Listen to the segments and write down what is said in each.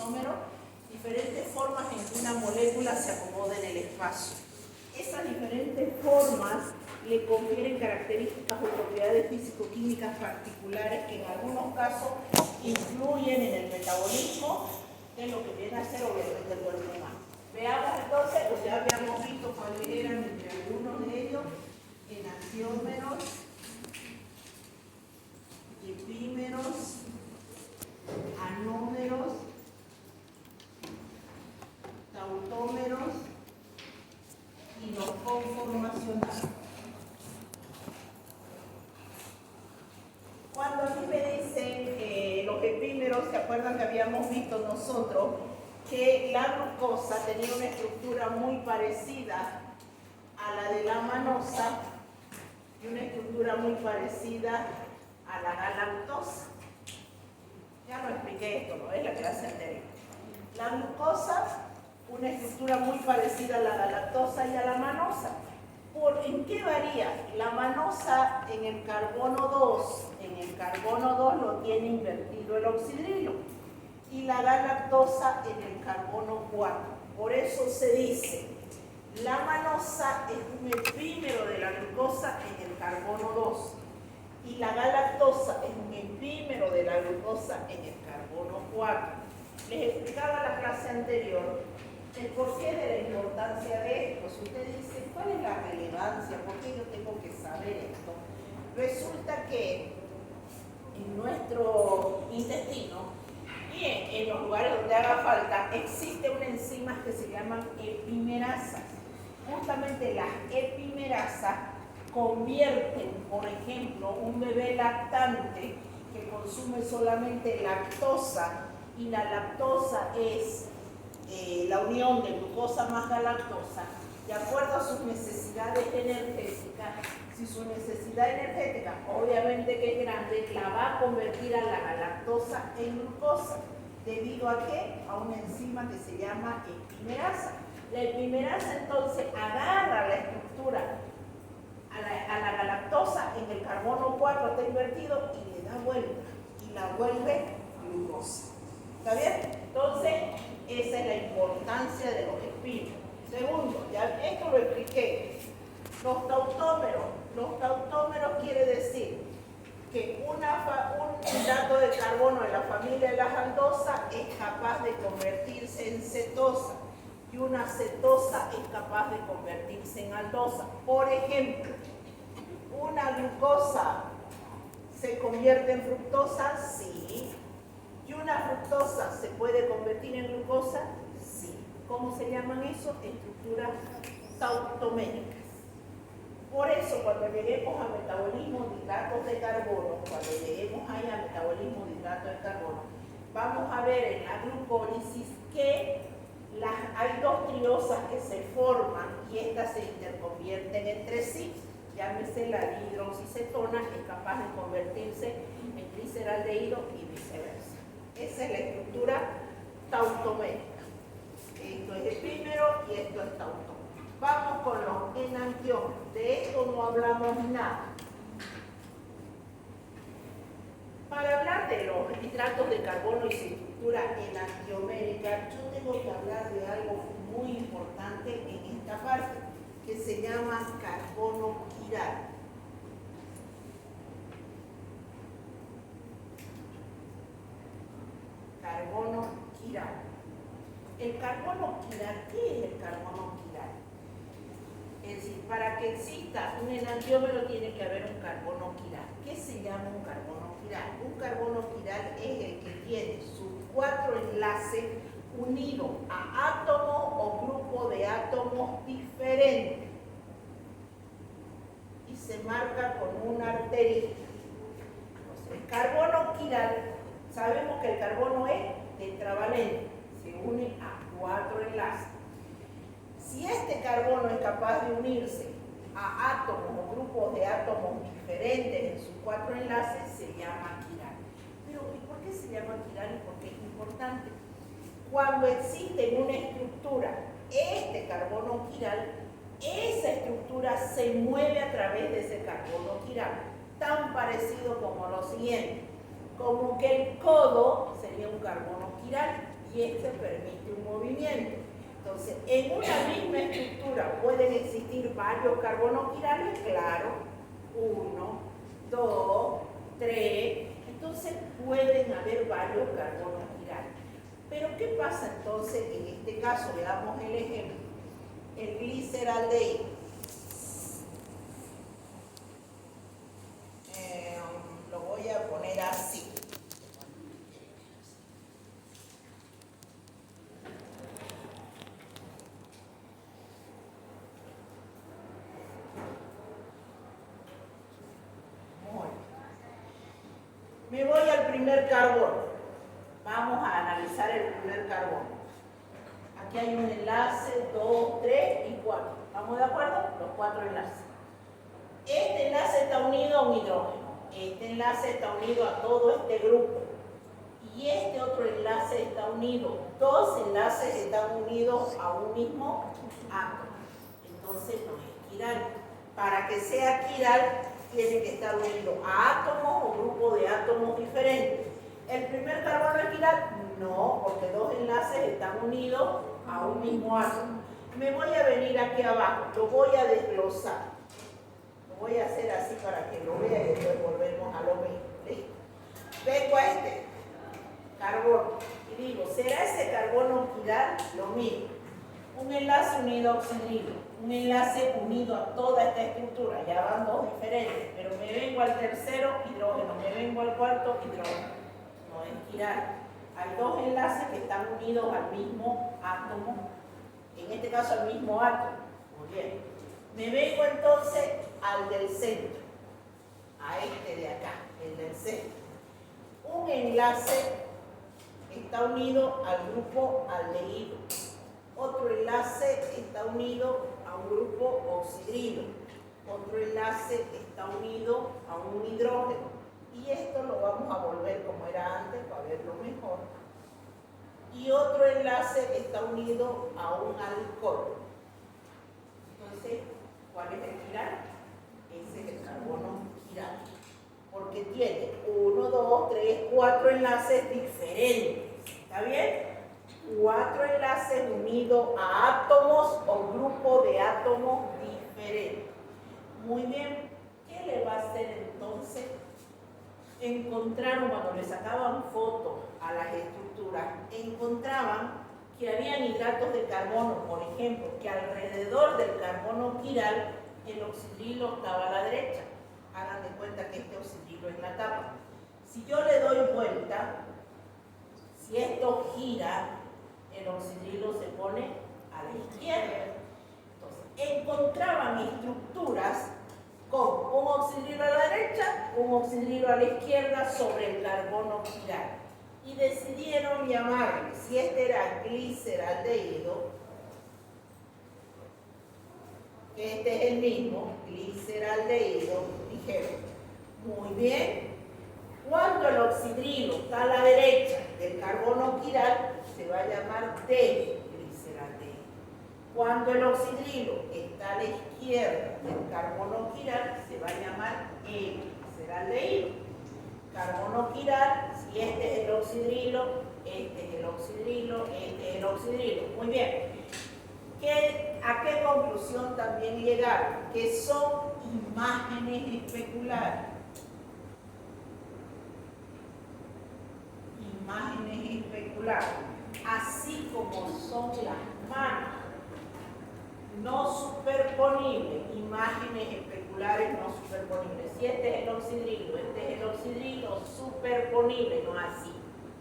isómeros, diferentes formas en que una molécula se acomoda en el espacio. Esas diferentes formas le confieren características o propiedades físico-químicas particulares que en algunos casos influyen en el metabolismo de lo que viene a ser obviamente el cuerpo humano. Veamos entonces, pues ya habíamos visto cuáles eran entre algunos de ellos: enantiómeros, epímeros, anómeros, tautómeros y los conformacionales. Cuando a mí me dicen los epímeros, ¿se acuerdan que habíamos visto nosotros que la glucosa tenía una estructura muy parecida a la de la manosa y una estructura muy parecida a la galactosa? Ya lo expliqué esto, ¿no? Es la clase anterior. La glucosa, una estructura muy parecida a la galactosa y a la manosa. ¿En qué varía? La manosa en el carbono 2 lo tiene invertido el oxidrilo y la galactosa en el carbono 4. Por eso se dice, la manosa es un epímero de la glucosa en el carbono 2 y la galactosa es un epímero de la glucosa en el carbono 4. Les explicaba en la clase anterior el porqué de la importancia de esto. Si usted dice, ¿cuál es la relevancia? ¿Por qué yo tengo que saber esto? Resulta que en nuestro intestino y en los lugares donde haga falta, existe una enzima que se llaman epimerasas. Justamente las epimerasas convierten, por ejemplo, un bebé lactante que consume solamente lactosa, y la lactosa es la unión de glucosa más galactosa, de acuerdo a sus necesidades energéticas. Si su necesidad energética, obviamente que es grande, la va a convertir a la galactosa en glucosa. ¿Debido a qué? A una enzima que se llama epimerasa. La epimerasa entonces agarra la estructura a la galactosa en el carbono 4, está invertido, y le da vuelta y la vuelve glucosa. ¿Está bien? Entonces, esa es la importancia de los epímeros. Segundo, ya esto lo expliqué. Los tautómeros quiere decir que un hidrato de carbono de la familia de las aldosas es capaz de convertirse en cetosa y una cetosa es capaz de convertirse en aldosa. Por ejemplo, una glucosa se convierte en fructosa, sí. ¿Y una fructosa se puede convertir en glucosa? Sí. ¿Cómo se llaman eso? Estructuras tautoméricas. Por eso, cuando lleguemos a metabolismo de hidratos de carbono, vamos a ver en la glucólisis que hay dos triosas que se forman y estas se interconvierten entre sí. Llámese la dihidroxicetona, es capaz de convertirse en gliceraldehído y viceversa. Esa es la estructura tautomérica. Esto es epímero y esto es tautómero. Vamos con los enantiómeros. De esto no hablamos nada. Para hablar de los hidratos de carbono y su estructura enantiomérica, yo tengo que hablar de algo muy importante en esta parte, que se llama carbono quiral. Carbono quiral. El carbono quiral, ¿qué es el carbono quiral? Es decir, para que exista un enantiómero tiene que haber un carbono quiral. ¿Qué se llama un carbono quiral? Un carbono quiral es el que tiene sus 4 enlaces unidos a átomos o grupo de átomos diferentes y se marca con una arterita. Entonces, el carbono quiral, sabemos que el carbono es tetravalente, se une a 4 enlaces. Si este carbono es capaz de unirse a átomos o grupos de átomos diferentes en sus 4 enlaces, se llama quiral. Pero ¿y por qué se llama quiral y por qué es importante? Cuando existe en una estructura este carbono quiral, esa estructura se mueve a través de ese carbono quiral, tan parecido como lo siguiente, como que el codo sería un carbono quiral y este permite un movimiento. Entonces, en una misma estructura pueden existir varios carbonos quirales, claro, 1, 2, 3, entonces pueden haber varios carbonos quirales. Pero ¿qué pasa entonces en este caso? Veamos el ejemplo. El gliceraldehído. Lo voy a poner así. Me voy al primer carbono. Vamos a analizar el primer carbono. Aquí hay un enlace, 2, 3 y 4. ¿Estamos de acuerdo? Los 4 enlaces. Este enlace está unido a un hidrógeno. Este enlace está unido a todo este grupo. Y este otro enlace está unido. Dos enlaces están unidos a un mismo átomo. Entonces no es quiral. Para que sea quiral, tiene que estar unido a átomos o grupos de átomos diferentes. ¿El primer carbono es quiral? No, porque dos enlaces están unidos a un mismo átomo. Me voy a venir aquí abajo, lo voy a desglosar. Lo voy a hacer así para que lo vea y después volvemos a lo mismo. ¿Listo? Vengo a este carbono y digo, ¿será ese carbono quiral? Lo mismo. Un enlace unido a oxidrilo, un enlace unido a toda esta estructura, ya van dos diferentes, pero me vengo al tercero hidrógeno, me vengo al cuarto hidrógeno, no es quiral. Hay dos enlaces que están unidos al mismo átomo, en este caso al mismo átomo. Muy bien. Me vengo entonces al del centro, a este de acá, el del centro. Un enlace está unido al grupo aldehído. Otro enlace está unido a un grupo oxidrilo. Otro enlace está unido a un hidrógeno. Y esto lo vamos a volver como era antes para verlo mejor. Y otro enlace está unido a un alcohol. Entonces, ¿cuál es el quiral? Ese es el carbono quiral. Porque tiene 1, 2, 3, 4 enlaces diferentes. ¿Está bien? 4 enlaces unidos a átomos o grupos de átomos diferentes. Muy bien, ¿qué le va a hacer entonces? Encontraron, cuando le sacaban fotos a las estructuras, encontraban que habían hidratos de carbono, por ejemplo, que alrededor del carbono quiral el oxidrilo estaba a la derecha. Hagan de cuenta que este oxidrilo es la tapa. Si yo le doy vuelta, si esto gira, el oxidrilo se pone a la izquierda. Entonces, encontraban estructuras con un oxidrilo a la derecha, un oxidrilo a la izquierda sobre el carbono quiral. Y decidieron llamarle, si este era gliceraldehído, que este es el mismo, gliceraldehído, dijeron, muy bien, cuando el oxidrilo está a la derecha del carbono quiral, se va a llamar D-gliceraldehído. Cuando el oxidrilo está a la izquierda del carbono quiral, se va a llamar E-gliceraldehído. Carbono quiral, si este es el oxidrilo, este es el oxidrilo, este es el oxidrilo. Muy bien. ¿A qué conclusión también llegaron? Que son imágenes especulares. Imágenes especulares. Así como son las manos no superponibles, imágenes especulares no superponibles. Si este es el oxidrilo, este es el oxidrilo, superponible, no así,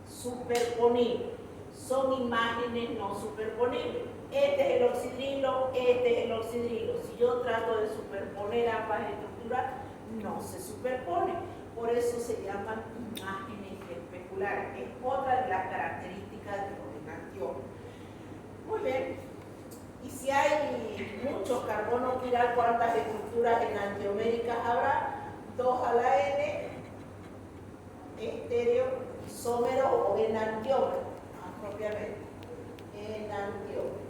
superponible. Son imágenes no superponibles. Este es el oxidrilo, este es el oxidrilo. Si yo trato de superponer ambas estructuras, no se superpone. Por eso se llaman imágenes especulares. Es otra de las características de los enantiómeros. Muy bien. Y si hay muchos carbonos quiral, ¿cuántas estructuras enantioméricas habrá? 2 a la N, estéreo, isómeros o enantiómeros, propiamente. Enantiómeros.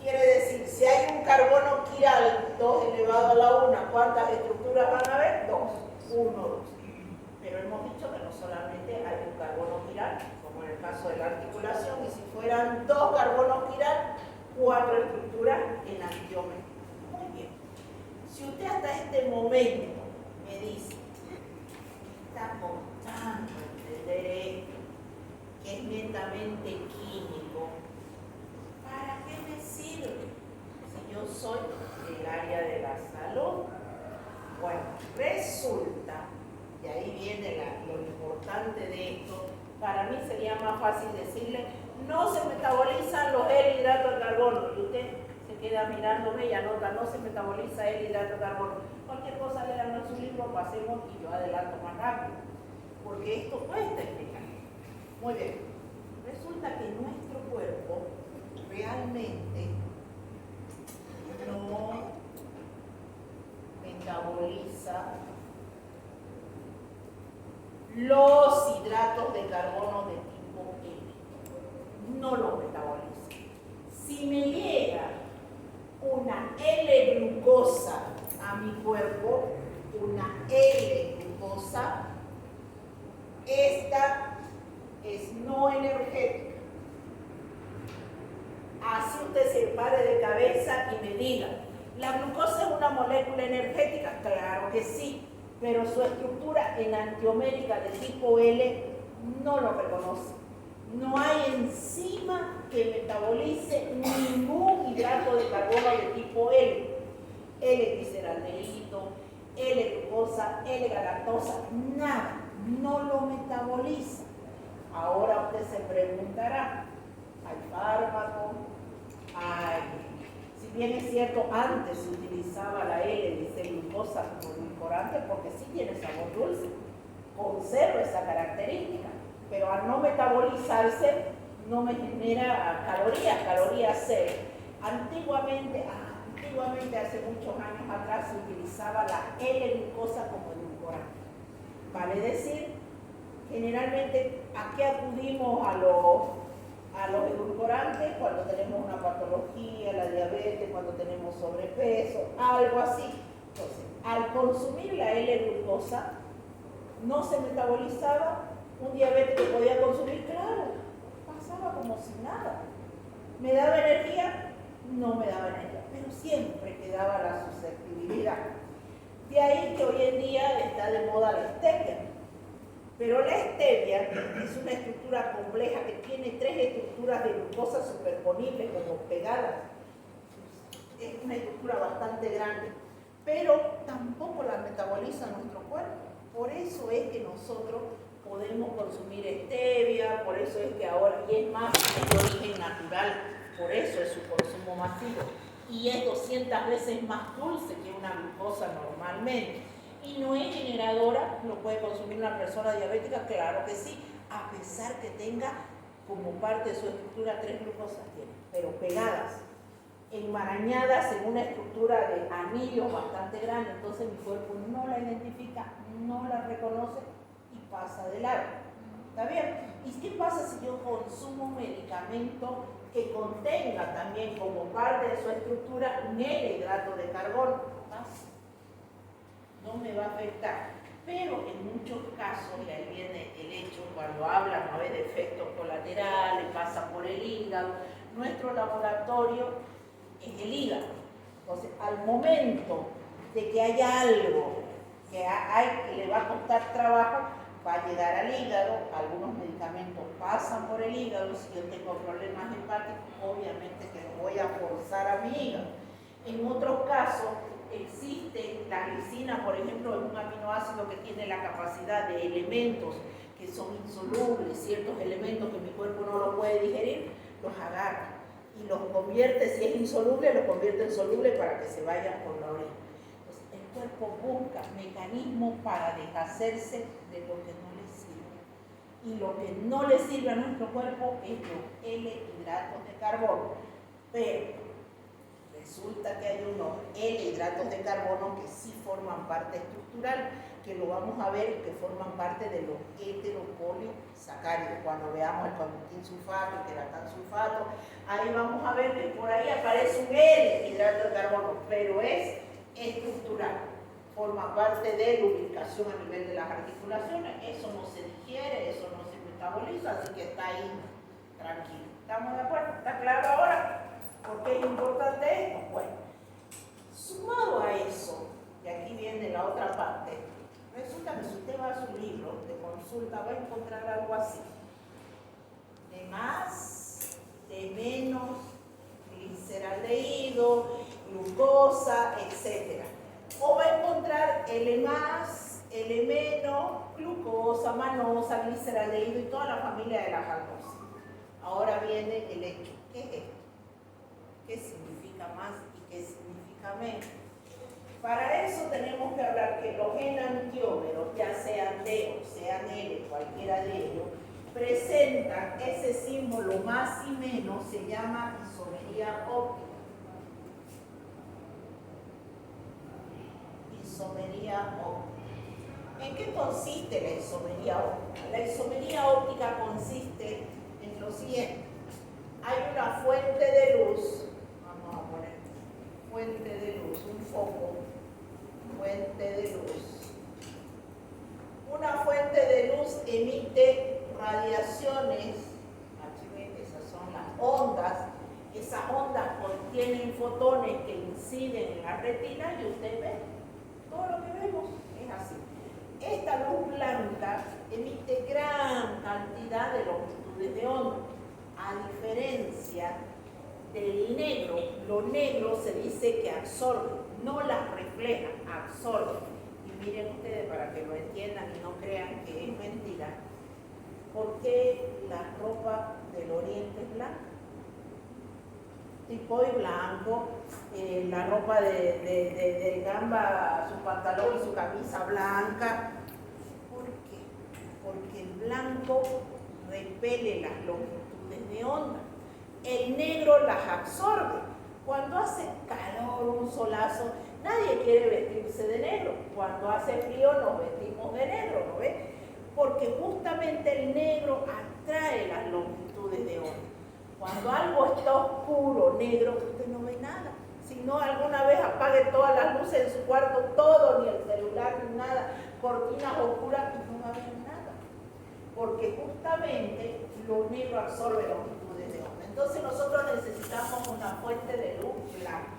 Quiere decir, si hay un carbono quiral 2 elevado a la 1, ¿cuántas estructuras van a haber? 2. 1, 2. Pero hemos dicho que no solamente hay un carbono quiral, como en el caso de la articulación, y si fueran 2 carbonos quiral, 4 estructuras enantiómeras. Muy bien. Si usted hasta este momento me dice, está costando entender esto, que es netamente químico, ¿para qué me sirve si yo soy del área de la salud? Bueno, resulta, y ahí viene lo importante de esto, para mí sería más fácil decirle, no se metabolizan los L-hidratos de carbono, y usted se queda mirándome y anota, no se metaboliza L-hidrato de carbono. Cualquier cosa lean en su libro, pasemos y yo adelanto más rápido, porque esto cuesta explicar. Muy bien, resulta que nuestro cuerpo realmente no metaboliza los hidratos de carbono de tipo L. No los metaboliza. Si me llega una L-glucosa a mi cuerpo, una L-glucosa, esta es no energética. Así usted se pare de cabeza y me diga, ¿la glucosa es una molécula energética? Claro que sí, pero su estructura enantiomérica de tipo L no lo reconoce. No hay enzima que metabolice ningún hidrato de carbono de tipo L. L-gliceraldehído, L-glucosa, L-galactosa, nada, no lo metaboliza. Ahora usted se preguntará, ¿hay fármaco? Si bien es cierto, antes se utilizaba la L-glucosa como edulcorante porque sí tiene sabor dulce, conserva esa característica, pero al no metabolizarse no me genera calorías cero. Antiguamente, hace muchos años atrás, se utilizaba la L-glucosa como edulcorante. Vale decir, generalmente, ¿a qué acudimos a los edulcorantes? Cuando tenemos una patología, la diabetes, cuando tenemos sobrepeso, algo así. Entonces, al consumir la L-glucosa, no se metabolizaba. Un diabético podía consumir, claro, pasaba como si nada. ¿Me daba energía? No me daba energía, pero siempre quedaba la susceptibilidad. De ahí que hoy en día está de moda la stevia. Pero la stevia es una estructura compleja que tiene 3 estructuras de glucosa superponibles como pegadas. Es una estructura bastante grande, pero tampoco la metaboliza nuestro cuerpo. Por eso es que nosotros podemos consumir stevia, por eso es que ahora, y es más, es de origen natural, por eso es su consumo masivo. Y es 200 veces más dulce que una glucosa normalmente. Y no es generadora, lo puede consumir una persona diabética, claro que sí, a pesar que tenga como parte de su estructura 3 glucosas, pero pegadas, enmarañadas en una estructura de anillos bastante grande, entonces mi cuerpo no la identifica, no la reconoce y pasa de largo. ¿Está bien? ¿Y qué pasa si yo consumo un medicamento que contenga también como parte de su estructura un L-hidrato de carbono? No me va a afectar, pero en muchos casos, y ahí viene el hecho, cuando hablan ¿no? de efectos colaterales, pasa por el hígado, nuestro laboratorio es el hígado. Entonces, al momento de que haya algo que le va a costar trabajo, va a llegar al hígado, algunos medicamentos pasan por el hígado, si yo tengo problemas hepáticos, obviamente que lo voy a forzar a mi hígado. En otros casos, existe la glicina, por ejemplo, es un aminoácido que tiene la capacidad de elementos que son insolubles, ciertos elementos que mi cuerpo no los puede digerir, los agarra y los convierte, si es insoluble, los convierte en soluble para que se vayan por la orina. Entonces, el cuerpo busca mecanismos para deshacerse de lo que no le sirve. Y lo que no le sirve a nuestro cuerpo es los L-hidratos de carbono. Pero resulta que hay unos L-hidratos de carbono que sí forman parte estructural, que lo vamos a ver, que forman parte de los heteropoliosacáridos. Cuando veamos el conductín sulfato, el queratán sulfato, ahí vamos a ver que por ahí aparece un L-hidrato de carbono, pero es estructural. Forma parte de lubricación a nivel de las articulaciones, eso no se digiere, eso no se metabolizo, así que está ahí tranquilo. ¿Estamos de acuerdo? ¿Está claro ahora por qué es importante esto? Bueno, sumado a eso, y aquí viene la otra parte, resulta que si usted va a su libro de consulta va a encontrar algo así: de más, de menos, gliceraldehído, glucosa, etc. O va a encontrar L+, L-, glucosa, manosa, gliceraldehído y toda la familia de las aldosas. Ahora viene el hecho. ¿Qué es esto? ¿Qué significa más y qué significa menos? Para eso tenemos que hablar que los enantiómeros, ya sean D o sean L, cualquiera de ellos, presentan ese símbolo más y menos, se llama isomería óptica. Isomería óptica. ¿En qué consiste la isomería óptica? La isomería óptica consiste en lo siguiente: hay una fuente de luz, vamos a poner fuente de luz, un foco, fuente de luz. Una fuente de luz emite radiaciones, esas son las ondas. Esas ondas contienen fotones que inciden en la retina y usted ve todo lo que vemos, es así. Esta luz blanca emite gran cantidad de longitudes de onda, a diferencia del negro. Lo negro se dice que absorbe, no las refleja, absorbe. Y miren ustedes, para que lo entiendan y no crean que es mentira, ¿por qué la ropa del oriente es blanca? Tipoy blanco, la ropa de Gamba, su pantalón y su camisa blanca. ¿Por qué? Porque el blanco repele las longitudes de onda. El negro las absorbe. Cuando hace calor, un solazo, nadie quiere vestirse de negro. Cuando hace frío nos vestimos de negro, ¿no ves? Porque justamente el negro atrae las longitudes de onda. Cuando algo está oscuro, negro, usted no ve nada. Si no, alguna vez apague todas las luces en su cuarto, todo, ni el celular, ni nada, cortinas oscuras, no va a ver nada. Porque justamente lo negro absorbe longitudes de onda. Entonces nosotros necesitamos una fuente de luz blanca.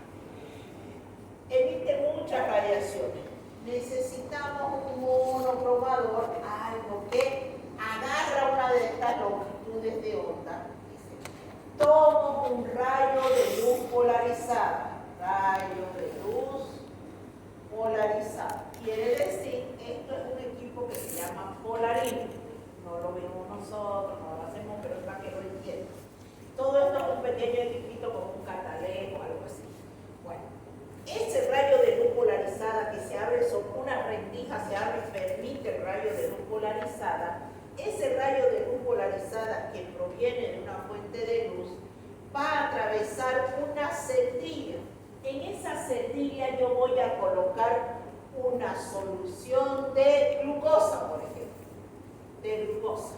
Emite muchas radiaciones. Necesitamos un monocromador, algo que agarra una de estas longitudes de onda. Tomo un rayo de luz polarizada. Rayo de luz polarizada. Quiere decir, esto es un equipo que se llama polarímetro. No lo vemos nosotros, no lo hacemos, pero es para que lo entiendan. Todo esto es un pequeño equipito como un catalejo o algo así. Bueno, ese rayo de luz polarizada que se abre sobre una rendija, se abre y permite el rayo de luz polarizada. Ese rayo de luz polarizada que proviene de una fuente de luz va a atravesar una celdilla. En esa celdilla yo voy a colocar una solución de glucosa, por ejemplo, de glucosa.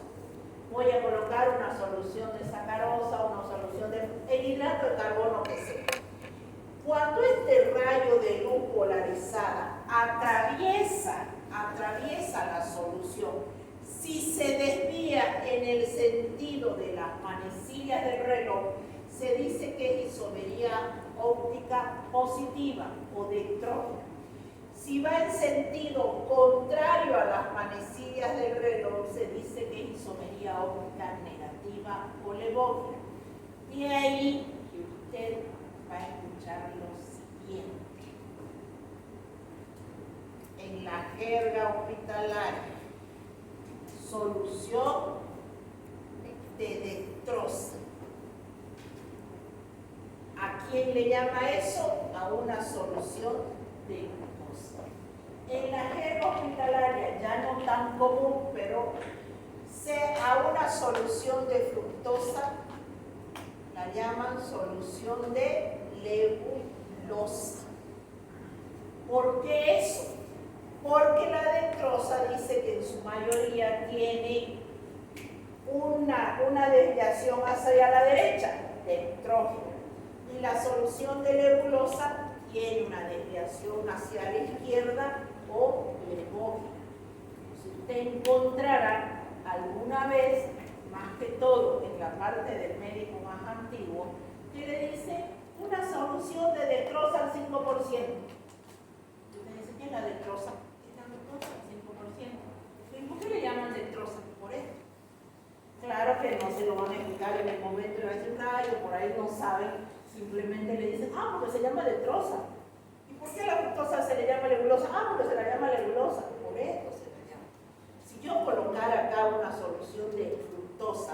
Voy a colocar una solución de sacarosa, una solución de hidrato de carbono, que sea. Cuando este rayo de luz polarizada atraviesa la solución, si se desvía en el sentido de las manecillas del reloj, se dice que es isomería óptica positiva o dextrógena. Si va en sentido contrario a las manecillas del reloj, se dice que es isomería óptica negativa o levógena. De ahí que usted va a escuchar lo siguiente. En la jerga hospitalaria, solución de dextrosa. ¿A quién le llama eso? A una solución de glucosa. En la jerga hospitalaria, ya no tan común, pero a una solución de fructosa la llaman solución de levulosa. ¿Por qué eso? Porque la dextrosa dice que en su mayoría tiene una desviación hacia la derecha, dextrógena, y la solución de levulosa tiene una desviación hacia la izquierda o levógena. Si usted encontrara alguna vez, más que todo en la parte del médico más antiguo, que le dice una solución de dextrosa al 5%. Y usted dice, ¿qué es la dextrosa? Es la glucosa al 5%. ¿Y por qué le llaman dextrosa? Por esto. Claro que no se lo van a explicar en el momento de la ciudad, y por ahí no saben, simplemente le dicen, porque se llama dextrosa. ¿Y por qué la fructosa se le llama legulosa? Porque se la llama legulosa. Por esto se le llama. Si yo colocara acá una solución de fructosa,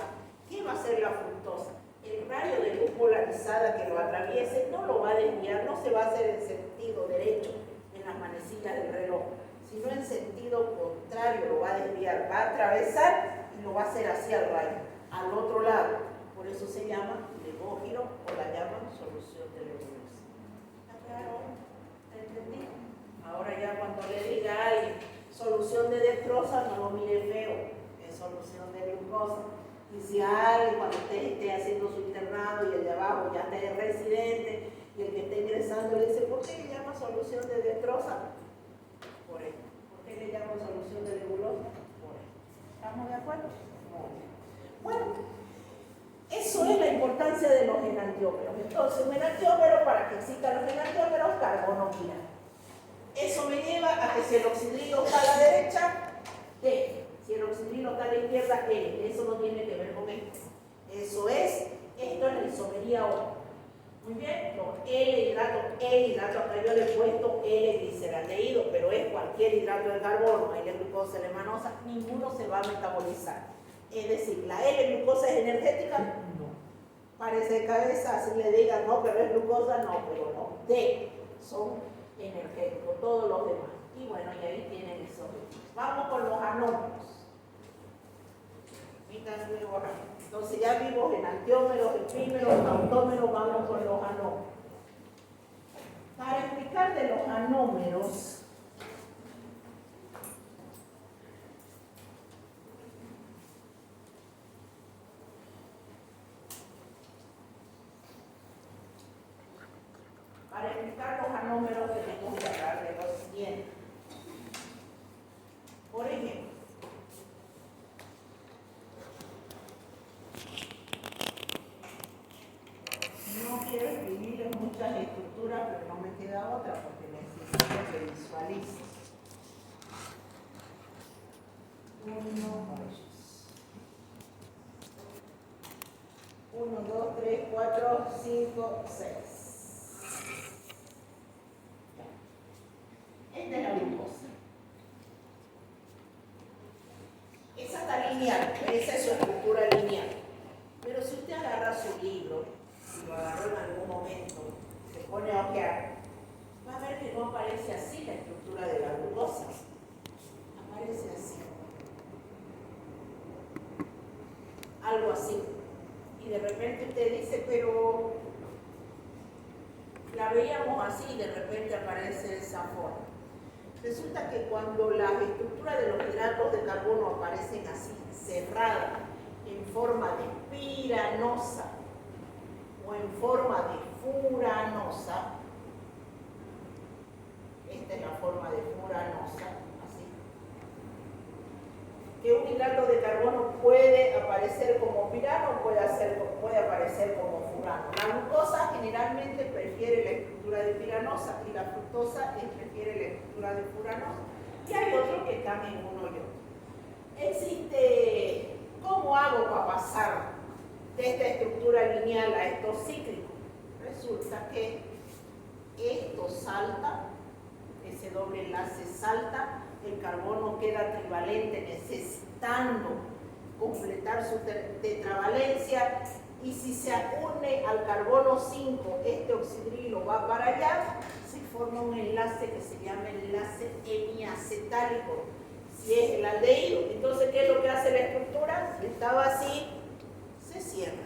¿qué va a hacer la fructosa? El rayo de luz polarizada que lo atraviese no lo va a desviar, no se va a hacer en sentido derecho en las manecillas del reloj, sino en sentido contrario lo va a desviar, va a atravesar y lo va a hacer hacia el rayo, al otro lado. Por eso se llama legógiro o la llaman solución de legulosa. ¿Está claro? ¿Está entendido? Ahora ya cuando le diga a alguien solución de dextrosa, no lo mire feo, es solución de glucosa. Y si alguien cuando usted esté haciendo su internado y el de abajo ya esté residente y el que esté ingresando le dice, ¿por qué le llama solución de dextrosa? Por esto. ¿Por qué le llama solución de legulosa? Por esto. ¿Estamos de acuerdo? Muy bien. Bueno, eso es la importancia de los enantiómeros. Entonces, un enantiómero, para que existan los enantiómeros, carbono quiral. Eso me lleva a que si el oxidrilo está a la derecha, D. Si el oxidrilo está a la izquierda, L. Eso no tiene que ver con esto. Esto es la isomería O. Muy bien, los L-hidrato, acá yo le he puesto L-gliceraldehído, pero es cualquier hidrato de carbono, L-glucosa, L-manosa, ninguno se va a metabolizar. Es decir, ¿la L-glucosa es energética? No. Parece de cabeza, así le digan, no, pero es glucosa, no, pero no. D, son energéticos, todos los demás. Y bueno, y ahí tienen eso. Vamos con los anómeros. Entonces ya vimos enantiómeros, epímeros, autómeros, vamos con los anómeros. Para explicar de los anómeros, tenemos que hablar de lo siguiente. Por ejemplo, no quiero escribir en muchas estructuras, pero no me queda otra porque necesito que visualice. 1, 2, 3, 4, 5, 6. Esta es la glucosa. Esa está lineal, esa es su estructura lineal. Pero si usted agarra su libro, si lo agarró en algún momento, se pone a ojear, va a ver que no aparece así la estructura de la glucosa. Aparece así. Algo así. Y de repente usted dice, pero la veíamos así y de repente aparece de esa forma. Resulta que cuando las estructuras de los hidratos de carbono aparecen así, cerradas, en forma de piranosa o en forma de furanosa, esta es la forma de furanosa, así, que un hidrato de carbono puede aparecer como pirano, puede aparecer como furano. La glucosa generalmente prefiere la estructura de piranosa y la fructosa prefiere la estructura de furanosa. Y hay otros que cambian uno y otro. ¿Cómo hago para pasar de esta estructura lineal a esto cíclico? Resulta que esto salta, ese doble enlace salta, el carbono queda trivalente necesitando completar su tetravalencia, y si se une al carbono 5, este oxidrilo va para allá, se forma un enlace que se llama enlace hemiacetálico, si es el aldehído. Entonces, ¿qué es lo que hace la estructura? Si estaba así, se cierra.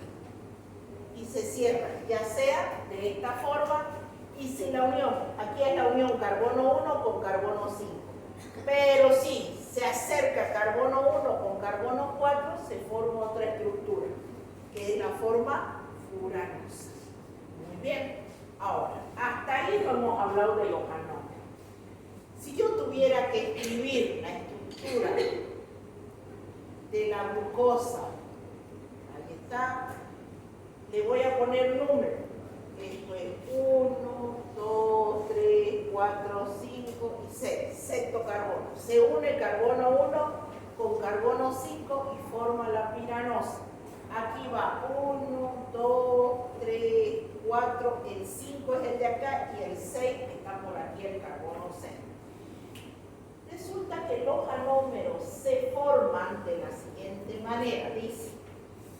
Y se cierra, ya sea de esta forma, y si la unión, aquí es la unión carbono 1 con carbono 5. Pero si se acerca carbono 1 con carbono 4, se forma otra estructura, que es la forma furanosa. Muy bien. Ahora, hasta ahí no hemos hablado de los anómeros. Si yo tuviera que escribir la estructura de la la glucosa. Ahí está. Le voy a poner números. Esto es 1, 2, 3, 4, 5 y 6. Sexto carbono. Se une el carbono 1 con carbono 5 y forma la piranosa. Aquí va 1, 2, 3, 4. El 5 es el de acá y el 6 está por aquí, el carbono 6. Resulta que los anómeros se forman de la siguiente manera. Dice,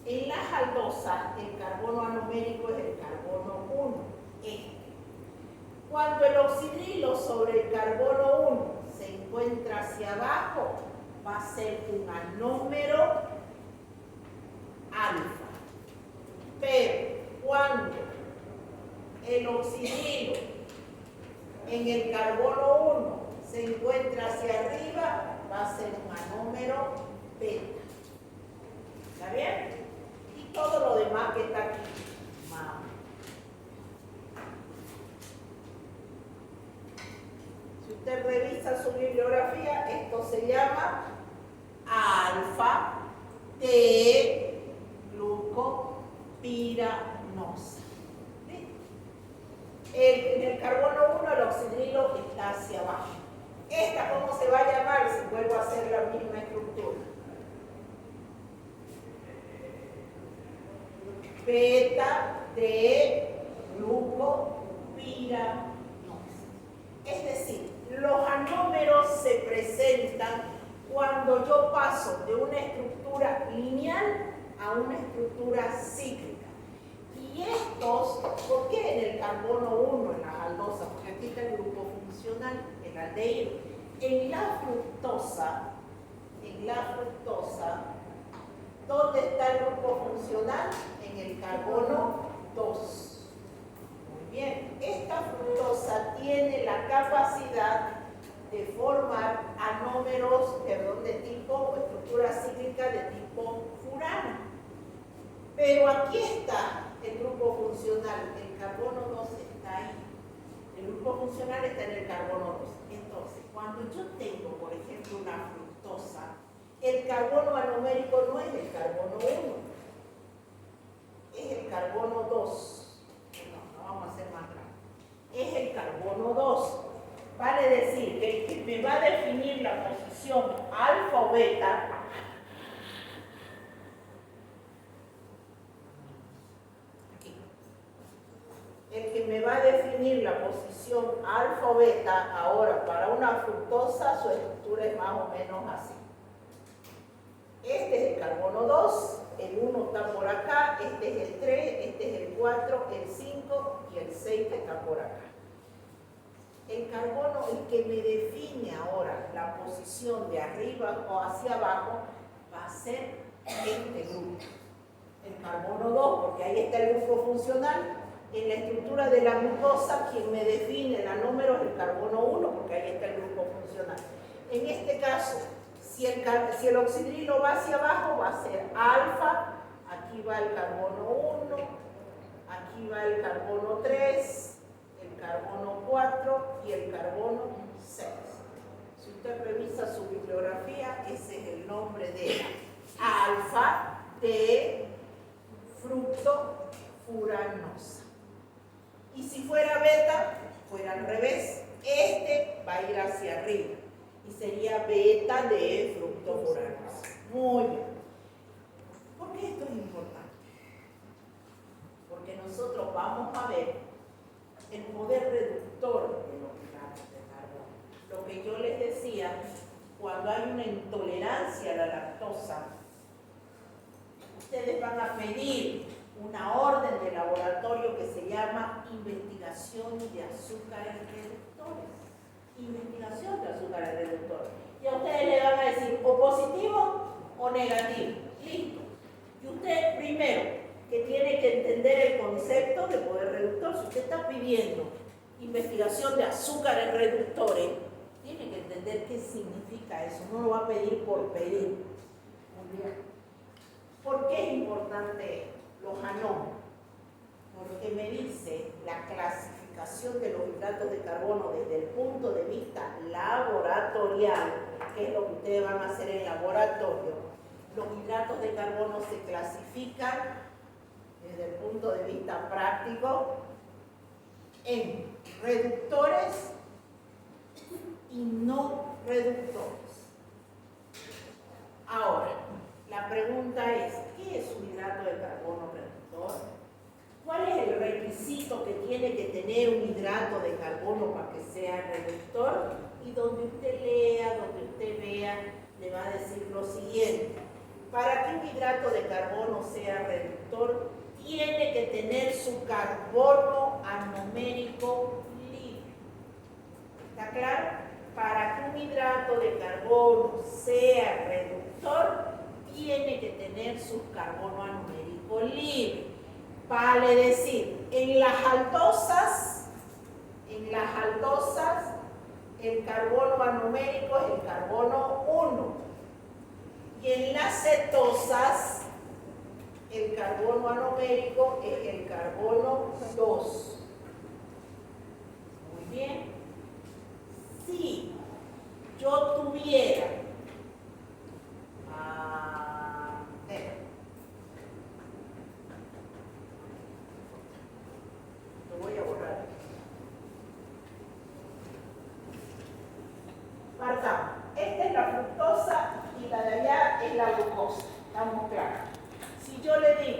en las aldosas el carbono anomérico es el carbono 1. Cuando el oxidrilo sobre el carbono 1 se encuentra hacia abajo, va a ser un anómero alfa. Pero cuando el oxidrilo en el carbono 1 se encuentra hacia arriba, va a ser un anómero beta. ¿Está bien? Y todo lo demás que está aquí. Si usted revisa su bibliografía, esto se llama alfa T glucopiranosa. En el carbono 1 el oxidrilo está hacia abajo. ¿Esta cómo se va a llamar si vuelvo a hacer la misma estructura? Beta de glucopiranosa. Es decir, los anómeros se presentan cuando yo paso de una estructura lineal a una estructura cíclica. Y estos, ¿por qué en el carbono 1, en las aldosas? Porque aquí está el grupo funcional, el aldehído. En la fructosa, ¿dónde está el grupo funcional? En el carbono 2. Muy bien, esta fructosa tiene la capacidad de formar anómeros, de tipo o estructura cíclica de tipo furano. Pero aquí está el grupo funcional, el carbono 2 está ahí. El grupo funcional está en el carbono 2. Entonces, cuando yo tengo, por ejemplo, una fructosa, el carbono anomérico no es el carbono 1, es el carbono 2. No vamos a hacer más grande. Es el carbono 2. Vale decir que el que me va a definir la posición alfa o beta la posición alfa o beta ahora para una fructosa, su estructura es más o menos así. Este es el carbono 2, el 1 está por acá, este es el 3, este es el 4, el 5 y el 6 que está por acá. El carbono, el que me define ahora la posición de arriba o hacia abajo, va a ser este grupo, el carbono 2, porque ahí está el grupo funcional. En la estructura de la glucosa, quien me define el anómero es el carbono 1, porque ahí está el grupo funcional. En este caso, si el oxidrilo va hacia abajo, va a ser alfa, aquí va el carbono 1, aquí va el carbono 3, el carbono 4 y el carbono 6. Si usted revisa su bibliografía, ese es el nombre de alfa de fructofuranosa. Y si fuera beta, fuera al revés. Este va a ir hacia arriba y sería beta de fructofuranosa. Muy bien. ¿Por qué esto es importante? Porque nosotros vamos a ver el poder reductor de los hidratos de carbono. Lo que yo les decía, cuando hay una intolerancia a la lactosa, ustedes van a pedir una orden de laboratorio que se llama investigación de azúcares reductores. Investigación de azúcares reductores. Y a ustedes le van a decir o positivo o negativo. Listo. Y usted primero, que tiene que entender el concepto de poder reductor. Si usted está pidiendo investigación de azúcares reductores, tiene que entender qué significa eso. No lo va a pedir por pedir. Muy bien. ¿Por qué es importante los anómeros? Porque me dice la clasificación de los hidratos de carbono desde el punto de vista laboratorial, que es lo que ustedes van a hacer en laboratorio, los hidratos de carbono se clasifican desde el punto de vista práctico en reductores y no reductores. Ahora, la pregunta es, ¿qué es un hidrato de carbono reductor? ¿Cuál es el requisito que tiene que tener un hidrato de carbono para que sea reductor? Y donde usted lea, donde usted vea, le va a decir lo siguiente. Para que un hidrato de carbono sea reductor, tiene que tener su carbono anomérico libre. ¿Está claro? Para que un hidrato de carbono sea reductor, tiene que tener su carbono anomérico libre. Vale decir, en las aldosas, el carbono anomérico es el carbono 1. Y en las cetosas, el carbono anomérico es el carbono 2. Muy bien. Si yo tuviera, lo voy a borrar. Marcamos. Esta es la fructosa y la de allá es la glucosa. Estamos claros. Si yo le digo